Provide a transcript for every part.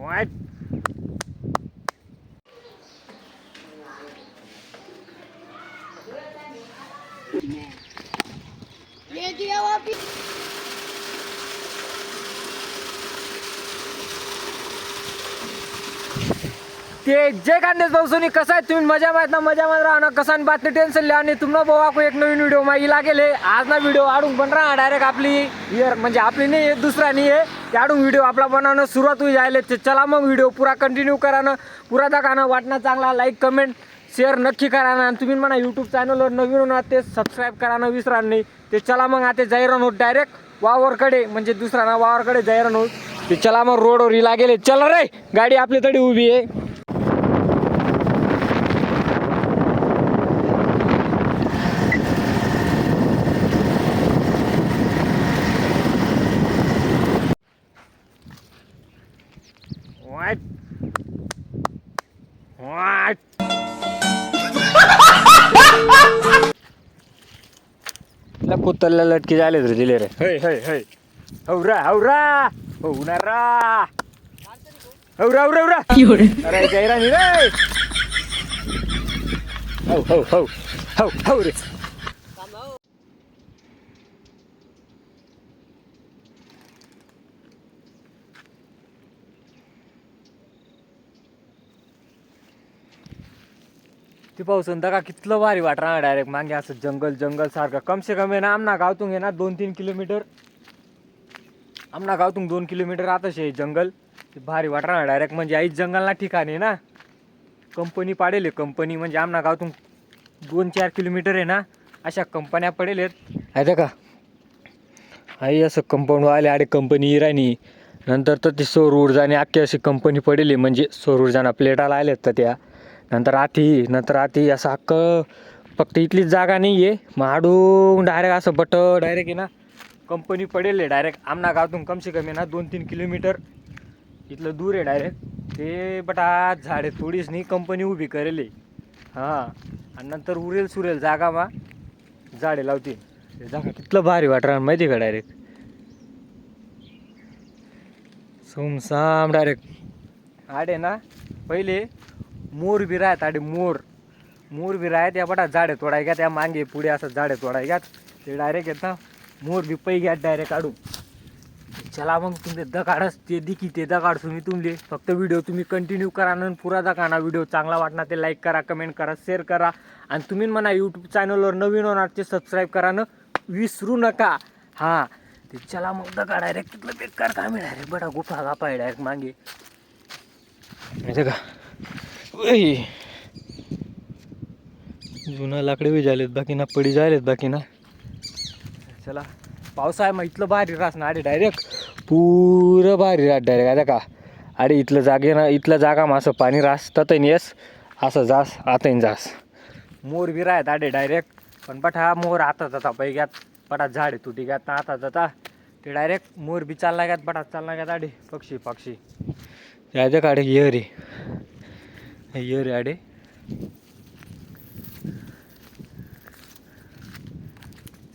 What? ये दिया वापस। ते जय खानदेश भाऊसोनी कसा आहे तुम्ही मजा माहित ना मजा मध्ये राहणार कसा बातमी टेन्शन लिहा आणि तुम्हाला भाऊ एक नवीन व्हिडिओ मागी लागेल आज ना व्हिडिओ आडून पण राहा डायरेक्ट आपली इयर म्हणजे आपली नाही आहे दुसरा नाही आहे ते आडून व्हिडिओ आपला बनवणं सुरुवात होई जायले चला मग व्हिडिओ पुरा कंटिन्यू करानं पुरा दाखवणं वाटणं चांगला लाईक कमेंट शेअर नक्की करा ना आणि तुम्ही म्हणा यूट्यूब चॅनलवर नवीन होणार ते सबस्क्राईब करानं विसरा नाही ते चला मग आता जाहिरात होत डायरेक्ट वावरकडे म्हणजे दुसरा ना वावरकडे जाहिरात होत ते चला मग रोडवर लागेल चला रे गाडी आपली तडी उभी आहे What? What? ला कुत्तरला लटकी झाले रे दिले रे हे हे हे हौरा हौरा होणारा हौरा हौरा हौरा अरे गैरा नि रे हौ हौ हौ हौ हौ रे ती पावसून का कितलं भारी वाटणार डायरेक्ट मागे असं जंगल जंगल सारखं कम से कम आहे ना आमना गावतून आहे ना 2-3 किलोमीटर आमना गावतून 2 किलोमीटर आताच आहे जंगल ते भारी वाटणार डायरेक्ट म्हणजे आईच जंगलला ठिकाण आहे ना कंपनी पाडेल कंपनी म्हणजे आमना गावतून 2-4 किलोमीटर आहे ना अशा कंपन्या पडेल आहेत का आई असं कंपाऊंड आले आडे कंपनी इराणी नंतर तर ती सौर ऊर्जाने अख्खी अशी कंपनी पडेल म्हणजे सौर ऊर्जाना प्लेटाला आल्यात तर त्या नंतर आती असं हक्क फक्त इथलीच जागा नाही आहे माडून डायरेक्ट असं बट डायरेक्ट आहे ना कंपनी पडेल आहे डायरेक्ट आमना गावातून कम से कमी ना 2-3 किलोमीटर इथलं दूर आहे डायरेक्ट ते बट आज झाडे थोडीच नाही कंपनी उभी करेल हां आणि नंतर उरेल सुरेल जागा मा झाडे लावतील ते जागा कितलं भारी वाटणार माहिती का डायरेक्ट सुमसाम डायरेक्ट आडे ना पहिले मोर बी राहत आडे मोर बी राहत या बटा झाडे तोडाय घ्या त्या मागे पुढे असं झाडे तोडाय घ्यात ते डायरेक्ट येत ना मोर बी पै घ्यात डायरेक्ट काढून चला मग तुमचे दकाडच ते दिकी ते दकाड तुम्ही तुमले फक्त व्हिडिओ तुम्ही कंटिन्यू करा ना पुरा दकाना व्हिडिओ चांगला वाटणार ते लाईक करा कमेंट करा शेअर करा आणि तुम्ही म्हणा यूट्यूब चॅनलवर नवीन होणार ते सबस्क्राईब करा ना विसरू नका हां ते चला मग दका डायरेक्ट तिथलं बेकार काम आहे डायरेक्ट बडा गुफा गापा आहे डायरेक्ट मागे माहिती का जुना लाकडे बी झालेत बाकी ना पडी झालेत बाकी ना चला पावसाळा मग इथलं भारी रास ना अरे डायरेक्ट पुरं भारी राहत डायरेक्ट आता का अरे इथलं जागे ना इथलं जागा मग असं पाणी रास ततन येस असं जास आताही जास मोर बी राहत अरे डायरेक्ट पण पठा मोर आता जाता पै घ्यात पटा झाडे तुटी घ्यात ना आता जाता ते डायरेक्ट मोर बी चालला घ्यात पटा चालला घ्यात आडे पक्षी याच्या काढे ये रे आडे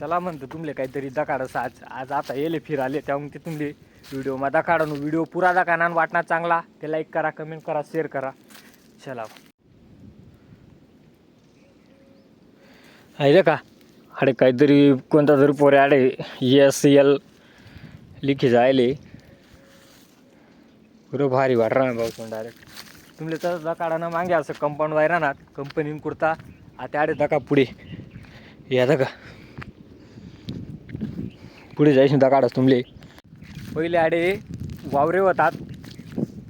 चला म्हणतो तुमले काहीतरी दकाडस आज आता येले फिराले त्यामुळे ते तुमले व्हिडिओ मा दकाडून व्हिडिओ पुरा दकाना वाटणार चांगला ते लाईक करा कमेंट करा शेअर करा चला आहे का अरे काहीतरी कोणता तरी पोरे आडे ESL लिखी जायले पुरं भारी वाटणार भाऊ डायरेक्ट तुमले तर दकाडानं मागे असं कंपाऊंड वाय राहणार कंपनीन कुर्ता आता आडे दका पुढे या का पुढे जायचं दकाडच तुमले पहिले आडे वावरे होतात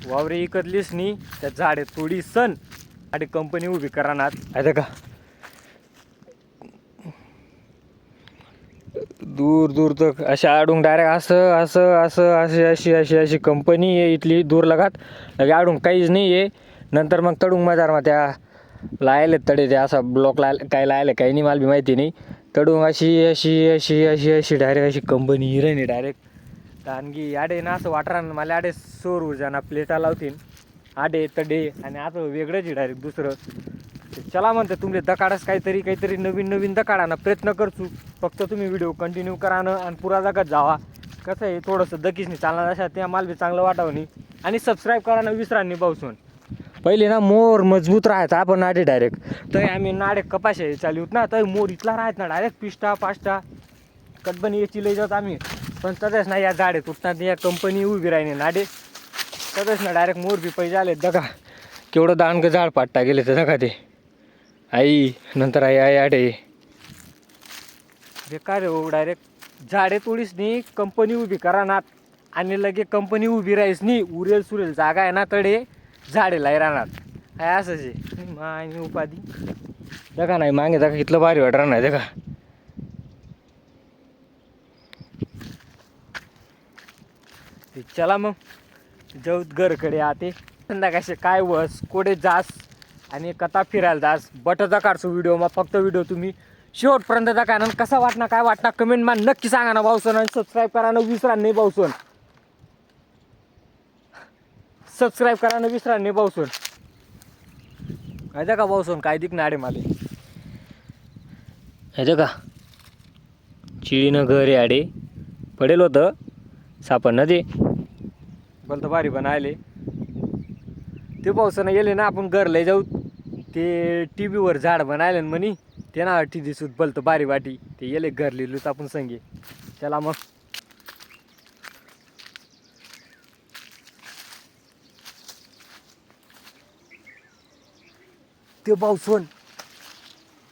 वावरे इकतलीच नाही त्या झाडे थोडी सण आडे कंपनी उभी करणार आहे का दूर दूर तर अशा आडून डायरेक्ट असं अशी कंपनी आहे इथली दूर लगात लगे आडून काहीच नाही आहे नंतर मग तडून मजार मग त्या लायले तडे ते असा ब्लॉक काय लायले काही नाही मला बी माहिती नाही तडून अशी डायरेक्ट अशी कंपनी हिराणी डायरेक्ट कारण की आडे ना असं वाटणार मला आडे सौर ऊर्जाना प्लेटा लावतील आडे तडे आणि आता वेगळंच डायरेक्ट दुसरं चला म्हणते तुमले दकाडच काहीतरी नवीन दकाडाना प्रयत्न करचू फक्त तुम्ही व्हिडिओ कंटिन्यू करा आणि पुरा दकात जावा कसं आहे थोडंसं दकीच नाही चालणार अशा त्या माल बी चांगलं वाटावं नाही आणि सबस्क्राईब करायला विसरा नाही भाऊसून. पहिले ना मोर मजबूत राहायचा आपण नाडे डायरेक्ट, तर आम्ही नाडे कपाशे चालूत ना, तर मोर इथला राहत ना डायरेक्ट पिष्टा पाष्टा कटबनी याची लई जात आम्ही. पण तसंच नाही, या झाडे तुटतात, या कंपनी उभी राहिली नाडे तसंच ना डायरेक्ट मोर बी पैसे आले. दगा केवढं दांडगं झाड पाडता गेले तर दगा ते आई नंतर आई आडे बेकार हो. डायरेक्ट झाडे तोडीस नाही, कंपनी उभी करा ना, आणि लगे कंपनी उभी राहीस नाही, उरेल सुरेल जागा आहे ना तडे झाडे लाई राहणार काय असंच आहे मानी उपाधी. दगा नाही मागे दगा इथलं भारी वाट राहणार दगा. चला मग जाऊ घरकडे आते. संध्याकाळचे काय वस कोडे जास आणि कथा फिरायला जास बटचा काढसो व्हिडिओ. मग फक्त व्हिडिओ तुम्ही शेवटपर्यंत दाखवा ना. कसा वाटणार काय वाटणार कमेंट मा नक्की सांगा ना भाऊसन. आणि सबस्क्राईब करा ना विसरा नाही भाऊसन. सबस्क्राईब करा ना विसरा नाही भाऊसन. माहिती का भाऊसन काय दिक नाडे माले माहिती का चिडीनं घर आडे पडेल होतं सापडणं ते बोलत भारी बनायले ते पावसानं गेले ना. आपण घर लय जाऊ ते टी व्हीवर झाड बनायले म्हणी ते ना टी दिसूत बोलतं भारी वाटी ते येले घर लिहिलूच आपण संगे. चला मग ते पावसून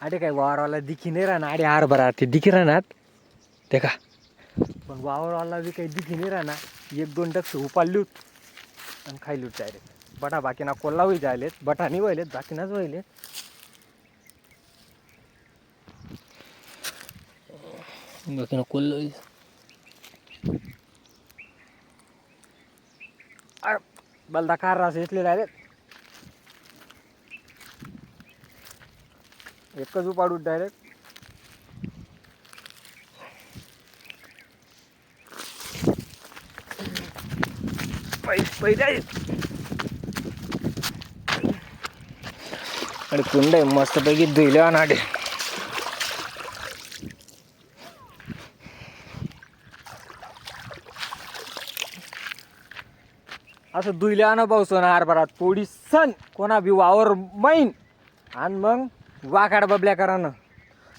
अरे काय वावरवाला दिखी नाही राहणार. अरे हरभरा ते दिखी राहणार ते का, पण वावरवाला बी काही दिखी नाही राहणार. 1-2 टक्के उपाडलूत आणि खायलूत डायरेक्ट. बटा बाकीना कोल्हा होई जायलेत, बटा नाही व्हायलेत बाकीनाच व्हायलेत. बाकीना कोल्हा बलदा कार रास येतले डायरेक्ट एकच उपाडूत डायरेक्ट. पै अरे कुंड आहे मस्तपैकी धुईले नाडे. असं धुईले आणा पाऊसन हरभरात थोडी सण कोणा बी वावर मैन आणि मग वाकाड बबल्या करा ना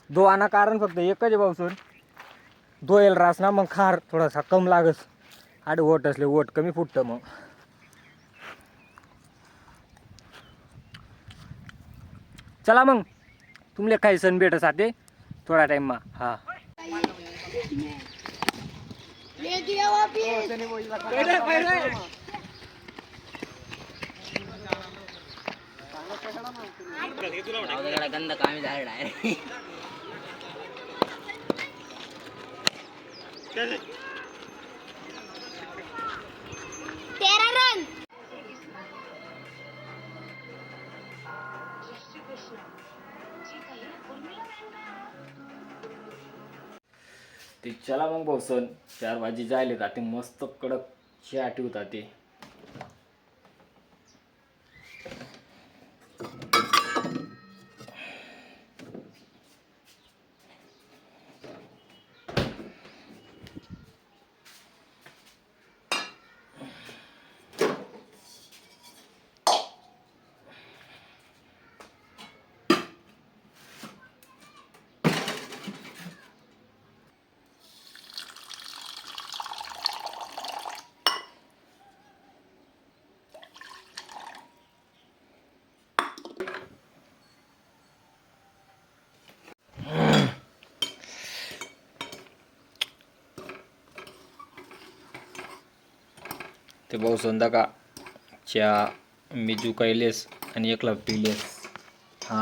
धुवाना. कारण फक्त एकच आहे पाऊसन धुयेल रास ना मग खार थोडासा कम लागस. आडे ओट असले ओट कमी फुटतं मग. चला मग तुमले काही सण भेटस आते थोडा टाइम मा. हा ले दिया वापिस. गंदा काम झालं आहे. तेरा रन. ते चला मग भाऊसन 4 वाजे जायले जाते मस्त कडक चहा ठेवतात ते. ते भाऊ संदा का चहा मी जुकायलेस आणि एकला पिलेस. हा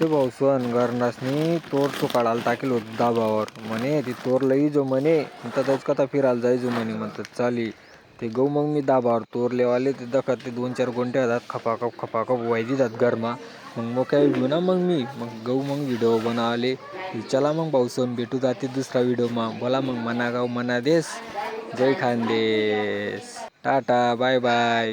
ते भाऊ सण घरनासनी तोर तो काढायला टाकेल होत दाबावर म्हणे ती तोर लई जो म्हणे म्हणतात कथा फिरायला जायचो म्हणे म्हणतात चाली ते गहू मग मी दाबावर तोरलेवाले ते दखत ते 2-4 गुंठे होतात खपाखप वाय देतात गरमा मग काय व्हिडिओ ना मग गहू मग व्हिडिओ बनवले चला मग भाऊ सण भेटू जाते दुसरा व्हिडिओ मग बोला मग मना गाव मना देश जय खानदेश टाटा बाय बाय.